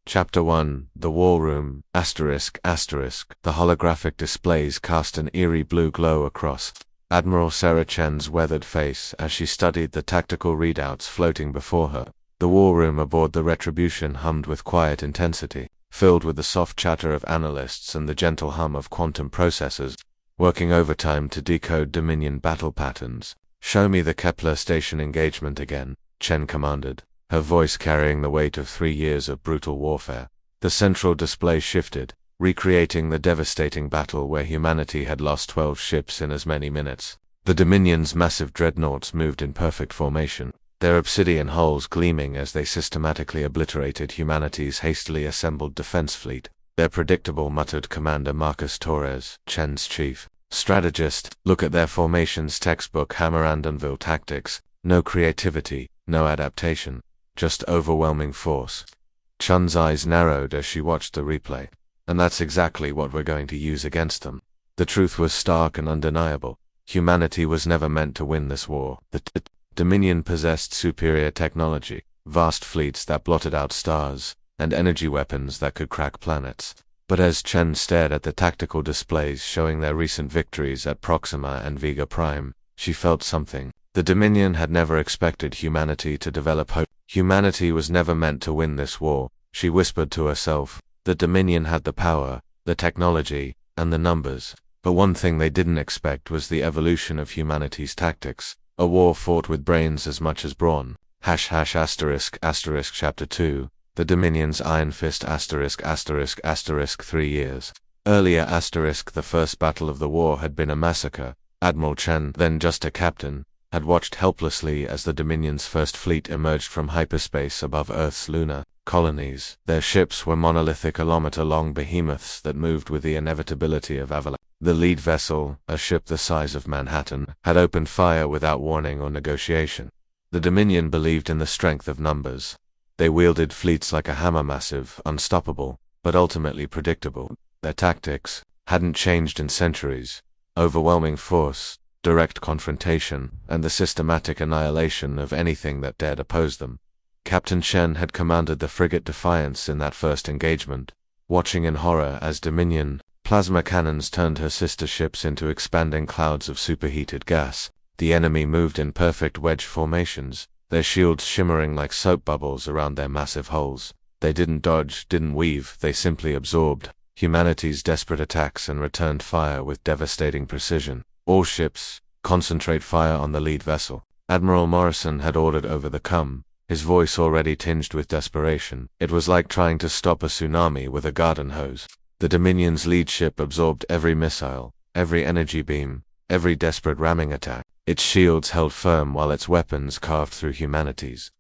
Chapter 1 The War Room, ****. The holographic displays cast an eerie blue glow across Admiral Sarah Chen's weathered face as she studied the tactical readouts floating before her. The war room aboard the Retribution hummed with quiet intensity, filled with the soft chatter of analysts and the gentle hum of quantum processors, working overtime to decode Dominion battle patterns. "Show me the Kepler station engagement again," Chen commanded, her voice carrying the weight of 3 years of brutal warfare. The central display shifted, recreating the devastating battle where humanity had lost 12 ships in as many minutes. The Dominion's massive dreadnoughts moved in perfect formation, their obsidian hulls gleaming as they systematically obliterated humanity's hastily assembled defense fleet. Their predictable, muttered Commander Marcus Torres, Chen's chief strategist, look at their formations textbook hammer and anvil tactics, no creativity, no adaptation, just overwhelming force. Chen's eyes narrowed as she watched the replay. And that's exactly what we're going to use against them. The truth was stark and undeniable. Humanity was never meant to win this war. The Dominion possessed superior technology, vast fleets that blotted out stars, and energy weapons that could crack planets. But as Chen stared at the tactical displays showing their recent victories at Proxima and Vega Prime, she felt something. The Dominion had never expected humanity to develop hope. Humanity was never meant to win this war, she whispered to herself. The Dominion had the power, the technology, and the numbers. But one thing they didn't expect was the evolution of humanity's tactics. A war fought with brains as much as brawn. ****. Chapter 2 The Dominion's Iron Fist ****. 3 years earlier the first battle of the war had been a massacre. Admiral Chen, then just a captain, had watched helplessly as the Dominion's first fleet emerged from hyperspace above Earth's lunar colonies. Their ships were monolithic kilometer-long behemoths that moved with the inevitability of avalanche. The lead vessel, a ship the size of Manhattan, had opened fire without warning or negotiation. The Dominion believed in the strength of numbers. They wielded fleets like a hammer, massive, unstoppable, but ultimately predictable. Their tactics hadn't changed in centuries. Overwhelming force, direct confrontation, and the systematic annihilation of anything that dared oppose them. Captain Chen had commanded the frigate Defiance in that first engagement, watching in horror as Dominion plasma cannons turned her sister ships into expanding clouds of superheated gas. The enemy moved in perfect wedge formations, their shields shimmering like soap bubbles around their massive hulls. They didn't dodge, didn't weave, they simply absorbed humanity's desperate attacks and returned fire with devastating precision. All ships, concentrate fire on the lead vessel. Admiral Morrison had ordered over the come, his voice already tinged with desperation. It was like trying to stop a tsunami with a garden hose. The Dominion's lead ship absorbed every missile, every energy beam, every desperate ramming attack. Its shields held firm while its weapons carved through humanity's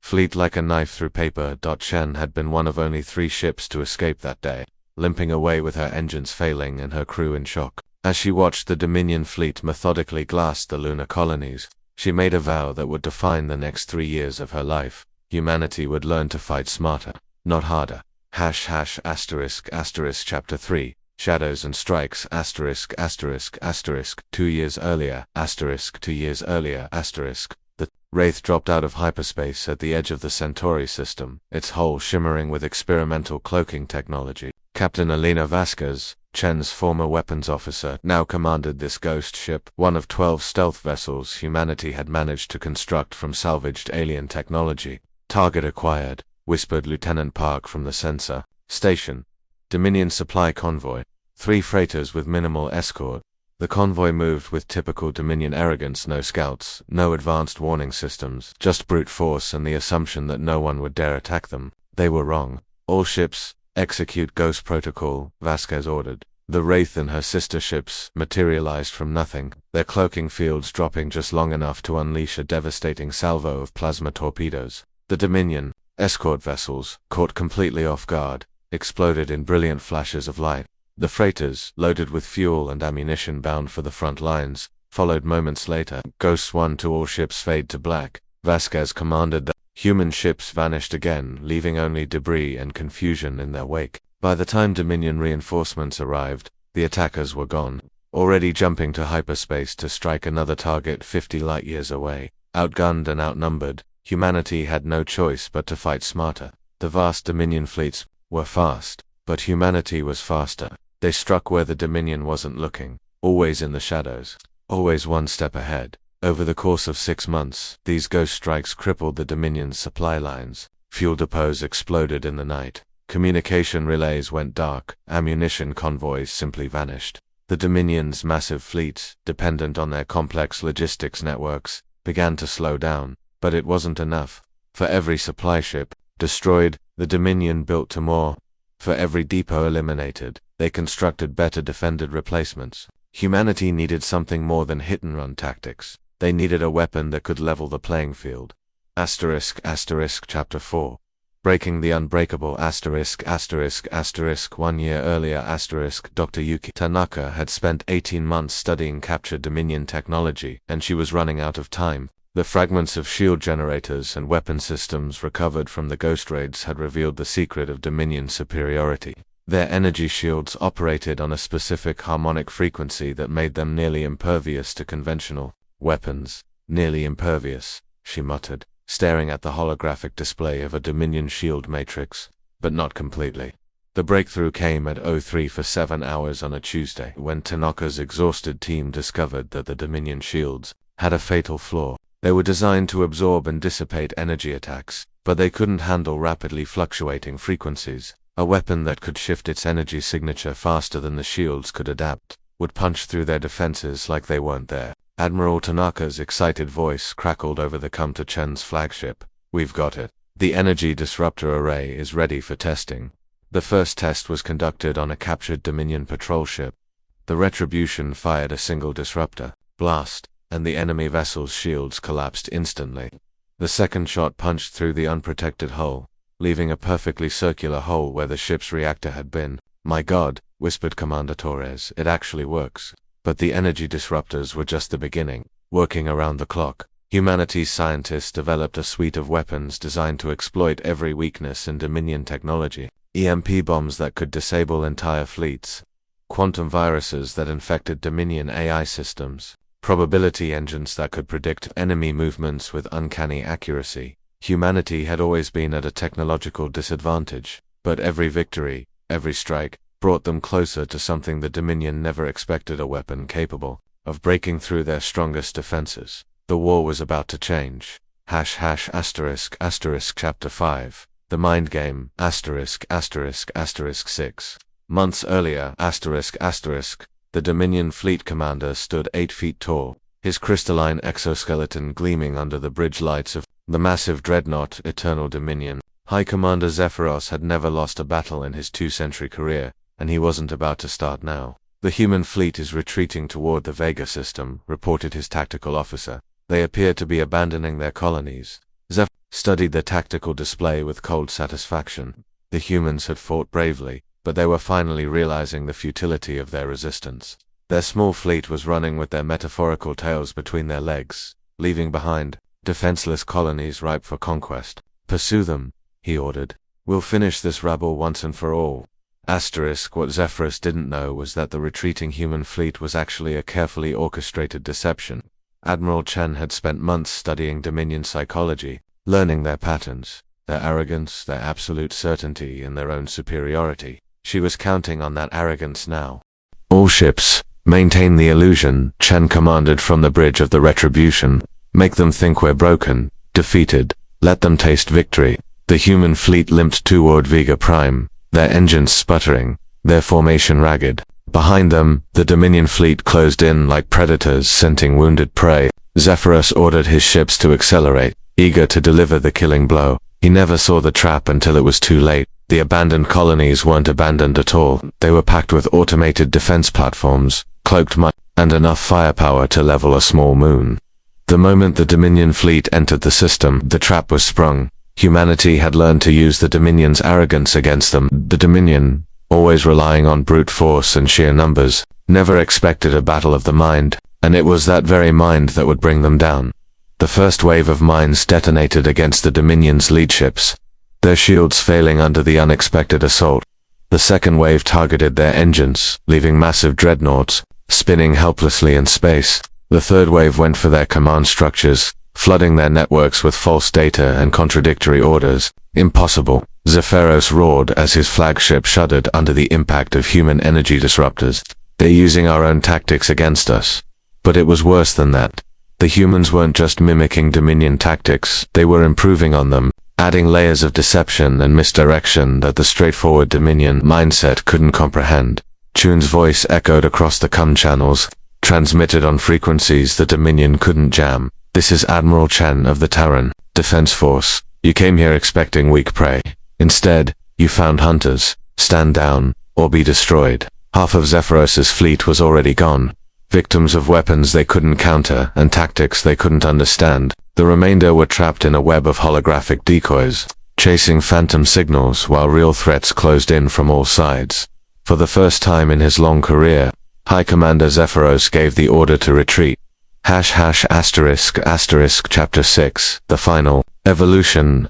fleet like a knife through paper. Chen had been one of only 3 ships to escape that day, limping away with her engines failing and her crew in shock. As she watched the Dominion fleet methodically glass the lunar colonies, she made a vow that would define the next 3 years of her life. Humanity would learn to fight smarter, not harder. ****. Chapter 3 Shadows and Strikes ****. 2 years earlier 2 years earlier The Wraith dropped out of hyperspace at the edge of the Centauri system, its hull shimmering with experimental cloaking technology. Captain Elena Vasquez, Chen's former weapons officer, now commanded this ghost ship, one of 12 stealth vessels humanity had managed to construct from salvaged alien technology. "Target acquired," whispered Lieutenant Park from the sensor station. Dominion supply convoy. 3 freighters with minimal escort. The convoy moved with typical Dominion arrogance. No scouts, no advanced warning systems, just brute force and the assumption that no one would dare attack them. They were wrong. "All ships, execute Ghost Protocol," Vasquez ordered. The Wraith and her sister ships materialized from nothing, their cloaking fields dropping just long enough to unleash a devastating salvo of plasma torpedoes. The Dominion escort vessels, caught completely off guard, exploded in brilliant flashes of light. The freighters, loaded with fuel and ammunition bound for the front lines, followed moments later. Ghosts 1 to all ships fade to black. Vasquez commanded that human ships vanished again, leaving only debris and confusion in their wake. By the time Dominion reinforcements arrived, the attackers were gone, already jumping to hyperspace to strike another target 50 light-years away. Outgunned and outnumbered, humanity had no choice but to fight smarter. The vast Dominion fleet's were fast, but humanity was faster. They struck where the Dominion wasn't looking, always in the shadows, always one step ahead. Over the course of 6 months, these ghost strikes crippled the Dominion's supply lines. Fuel depots exploded in the night. Communication relays went dark. Ammunition convoys simply vanished. The Dominion's massive fleet, dependent on their complex logistics networks, began to slow down. But it wasn't enough. For every supply ship destroyed, the Dominion built 2 more. For every depot eliminated, they constructed better defended replacements. Humanity needed something more than hit-and-run tactics. They needed a weapon that could level the playing field. Chapter 4. Breaking the Unbreakable. 1 year earlier. Dr. Yuki Tanaka had spent 18 months studying captured Dominion technology, and she was running out of time. The fragments of shield generators and weapon systems recovered from the ghost raids had revealed the secret of Dominion superiority. Their energy shields operated on a specific harmonic frequency that made them nearly impervious to conventional weapons. Nearly impervious, she muttered, staring at the holographic display of a Dominion shield matrix, but not completely. The breakthrough came at 03 for 7 hours on a Tuesday, when Tanaka's exhausted team discovered that the Dominion shields had a fatal flaw. They were designed to absorb and dissipate energy attacks, but they couldn't handle rapidly fluctuating frequencies. A weapon that could shift its energy signature faster than the shields could adapt would punch through their defenses like they weren't there. Admiral Tanaka's excited voice crackled over the Commander Chen's flagship. "We've got it. The energy disruptor array is ready for testing." The first test was conducted on a captured Dominion patrol ship. The Retribution fired a single disruptor blast, and the enemy vessel's shields collapsed instantly. The second shot punched through the unprotected hull, leaving a perfectly circular hole where the ship's reactor had been. "My God," whispered Commander Torres, "it actually works." But the energy disruptors were just the beginning. Working around the clock, humanity's scientists developed a suite of weapons designed to exploit every weakness in Dominion technology. EMP bombs that could disable entire fleets, quantum viruses that infected Dominion AI systems, probability engines that could predict enemy movements with uncanny accuracy. Humanity had always been at a technological disadvantage, but every victory, every strike, brought them closer to something the Dominion never expected: a weapon capable of breaking through their strongest defenses. The war was about to change. Chapter 5. The Mind Game. 6 months earlier. The Dominion fleet commander stood 8 feet tall, his crystalline exoskeleton gleaming under the bridge lights of the massive dreadnought Eternal Dominion. High Commander Zephyros had never lost a battle in his 2-century career, and he wasn't about to start now. "The human fleet is retreating toward the Vega system," reported his tactical officer. "They appear to be abandoning their colonies." Zephyros studied the tactical display with cold satisfaction. The humans had fought bravely, but they were finally realizing the futility of their resistance. Their small fleet was running with their metaphorical tails between their legs, leaving behind defenseless colonies ripe for conquest. "Pursue them," he ordered. "We'll finish this rabble once and for all." What Zephyros didn't know was that the retreating human fleet was actually a carefully orchestrated deception. Admiral Chen had spent months studying Dominion psychology, learning their patterns, their arrogance, their absolute certainty in their own superiority. She was counting on that arrogance now. "All ships, maintain the illusion," Chen commanded from the bridge of the Retribution. "Make them think we're broken, defeated. Let them taste victory." The human fleet limped toward Vega Prime, their engines sputtering, their formation ragged. Behind them, the Dominion fleet closed in like predators scenting wounded prey. Zephyros ordered his ships to accelerate, eager to deliver the killing blow. He never saw the trap until it was too late. The abandoned colonies weren't abandoned at all. They were packed with automated defense platforms, cloaked mud, and enough firepower to level a small moon. The moment the Dominion fleet entered the system, the trap was sprung. Humanity had learned to use the Dominion's arrogance against them. The Dominion, always relying on brute force and sheer numbers, never expected a battle of the mind, and it was that very mind that would bring them down. The first wave of mines detonated against the Dominion's lead ships, their shields failing under the unexpected assault. The second wave targeted their engines, leaving massive dreadnoughts spinning helplessly in space. The third wave went for their command structures, flooding their networks with false data and contradictory orders. Impossible. Zephyros roared as his flagship shuddered under the impact of human energy disruptors. They're using our own tactics against us. But it was worse than that. The humans weren't just mimicking Dominion tactics, they were improving on them, adding layers of deception and misdirection that the straightforward Dominion mindset couldn't comprehend. Chun's voice echoed across the comm channels, transmitted on frequencies the Dominion couldn't jam. This is Admiral Chen of the Terran Defense Force. You came here expecting weak prey. Instead, you found hunters. Stand down, or be destroyed. Half of Zephyros's fleet was already gone. Victims of weapons they couldn't counter and tactics they couldn't understand. The remainder were trapped in a web of holographic decoys, chasing phantom signals while real threats closed in from all sides. For the first time in his long career, High Commander Zephyros gave the order to retreat. ******************************************************* The final. Evolution,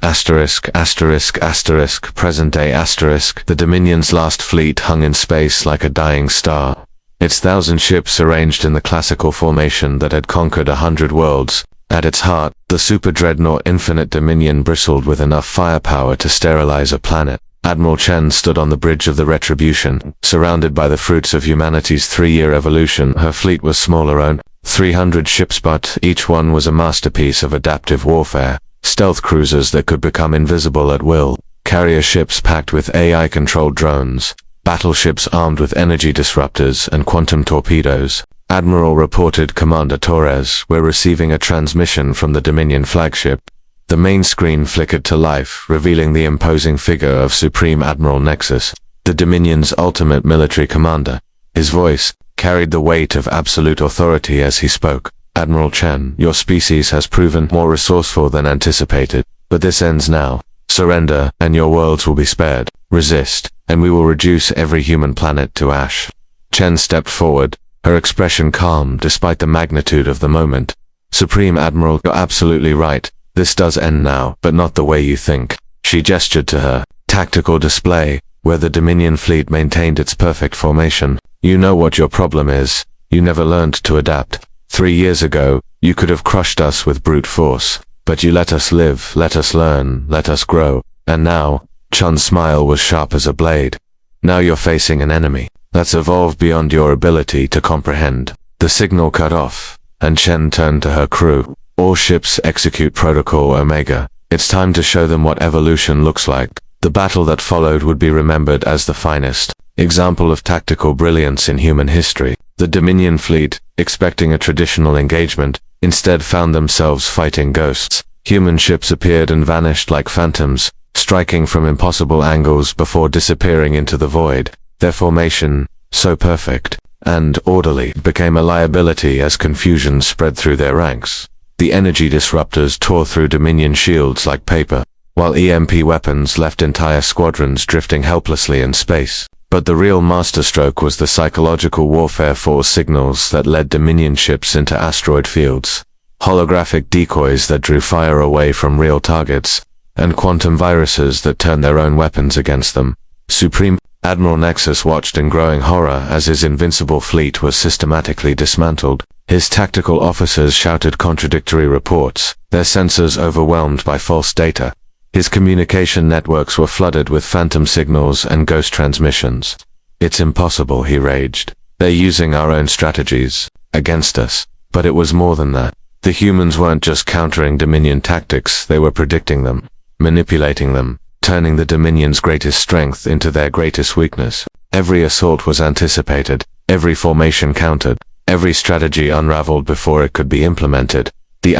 present day ****. The Dominion's last fleet hung in space like a dying star. Its 1,000 ships arranged in the classical formation that had conquered 100 worlds. At its heart, the super dreadnought Infinite Dominion bristled with enough firepower to sterilize a planet. Admiral Chen stood on the bridge of the Retribution, surrounded by the fruits of humanity's 3-year evolution. Her fleet was smaller, 300 ships, but each one was a masterpiece of adaptive warfare. Stealth cruisers that could become invisible at will, carrier ships packed with AI-controlled drones, battleships armed with energy disruptors and quantum torpedoes. Admiral reported, "Commander Torres, we're receiving a transmission from the Dominion flagship." The main screen flickered to life, revealing the imposing figure of Supreme Admiral Nexus, the Dominion's ultimate military commander. His voice carried the weight of absolute authority as he spoke. "Admiral Chen, your species has proven more resourceful than anticipated, but this ends now. Surrender, and your worlds will be spared. Resist, and we will reduce every human planet to ash." Chen stepped forward, her expression calm despite the magnitude of the moment. "Supreme Admiral, you're absolutely right. This does end now, but not the way you think." She gestured to her tactical display, where the Dominion fleet maintained its perfect formation. "You know what your problem is. You never learned to adapt. 3 years ago, you could have crushed us with brute force, but you let us live, let us learn, let us grow. And now," Chun's smile was sharp as a blade, "now you're facing an enemy that's evolved beyond your ability to comprehend." The signal cut off, and Chen turned to her crew. "All ships execute Protocol Omega. It's time to show them what evolution looks like." The battle that followed would be remembered as the finest example of tactical brilliance in human history. The Dominion fleet, expecting a traditional engagement, instead found themselves fighting ghosts. Human ships appeared and vanished like phantoms, striking from impossible angles before disappearing into the void. Their formation, so perfect and orderly, became a liability as confusion spread through their ranks. The energy disruptors tore through Dominion shields like paper, while EMP weapons left entire squadrons drifting helplessly in space. But the real masterstroke was the psychological warfare force signals that led Dominion ships into asteroid fields, holographic decoys that drew fire away from real targets, and quantum viruses that turned their own weapons against them. Supreme Admiral Nexus watched in growing horror as his invincible fleet was systematically dismantled. His tactical officers shouted contradictory reports, their sensors overwhelmed by false data. His communication networks were flooded with phantom signals and ghost transmissions. "It's impossible," he raged. "They're using our own strategies against us." But it was more than that. The humans weren't just countering Dominion tactics, they were predicting them, manipulating them, turning the Dominion's greatest strength into their greatest weakness. Every assault was anticipated, every formation countered, every strategy unraveled before it could be implemented. The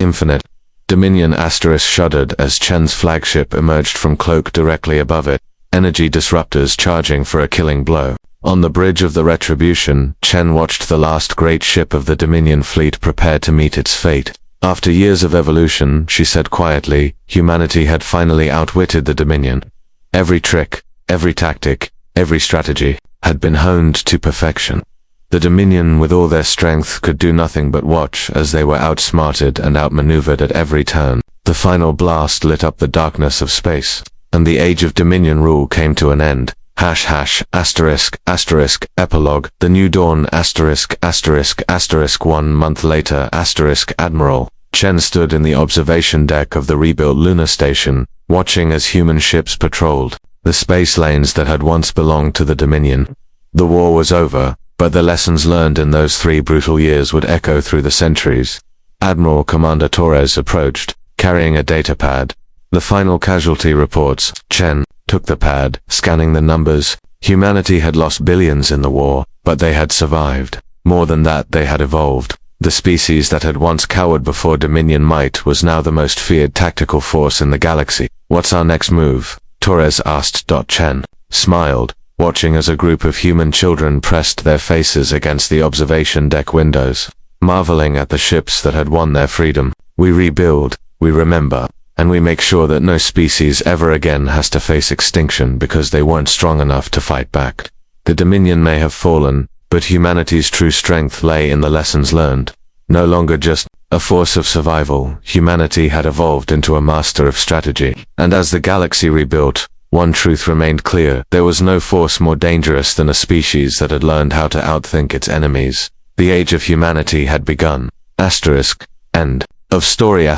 Infinite Dominion shuddered as Chen's flagship emerged from cloak directly above it, energy disruptors charging for a killing blow. On the bridge of the Retribution, Chen watched the last great ship of the Dominion fleet prepare to meet its fate. After years of evolution, she said quietly, humanity had finally outwitted the Dominion. Every trick, every tactic, every strategy had been honed to perfection. The Dominion, with all their strength, could do nothing but watch as they were outsmarted and outmaneuvered at every turn. The final blast lit up the darkness of space, and the age of Dominion rule came to an end. Epilogue. The New Dawn 1 month later Admiral Chen stood in the observation deck of the rebuilt lunar station, watching as human ships patrolled the space lanes that had once belonged to the Dominion. The war was over, but the lessons learned in those 3 brutal years would echo through the centuries. Admiral Commander Torres approached, carrying a data pad. The final casualty reports. Chen took the pad, scanning the numbers. Humanity had lost billions in the war, but they had survived. More than that, they had evolved. The species that had once cowered before Dominion might was now the most feared tactical force in the galaxy. What's our next move? Torres asked. Chen smiled, watching as a group of human children pressed their faces against the observation deck windows, marveling at the ships that had won their freedom. We rebuild, we remember, and we make sure that no species ever again has to face extinction because they weren't strong enough to fight back. The Dominion may have fallen, but humanity's true strength lay in the lessons learned. No longer just a force of survival, humanity had evolved into a master of strategy. And as the galaxy rebuilt, one truth remained clear: there was no force more dangerous than a species that had learned how to outthink its enemies. The age of humanity had begun. End of story.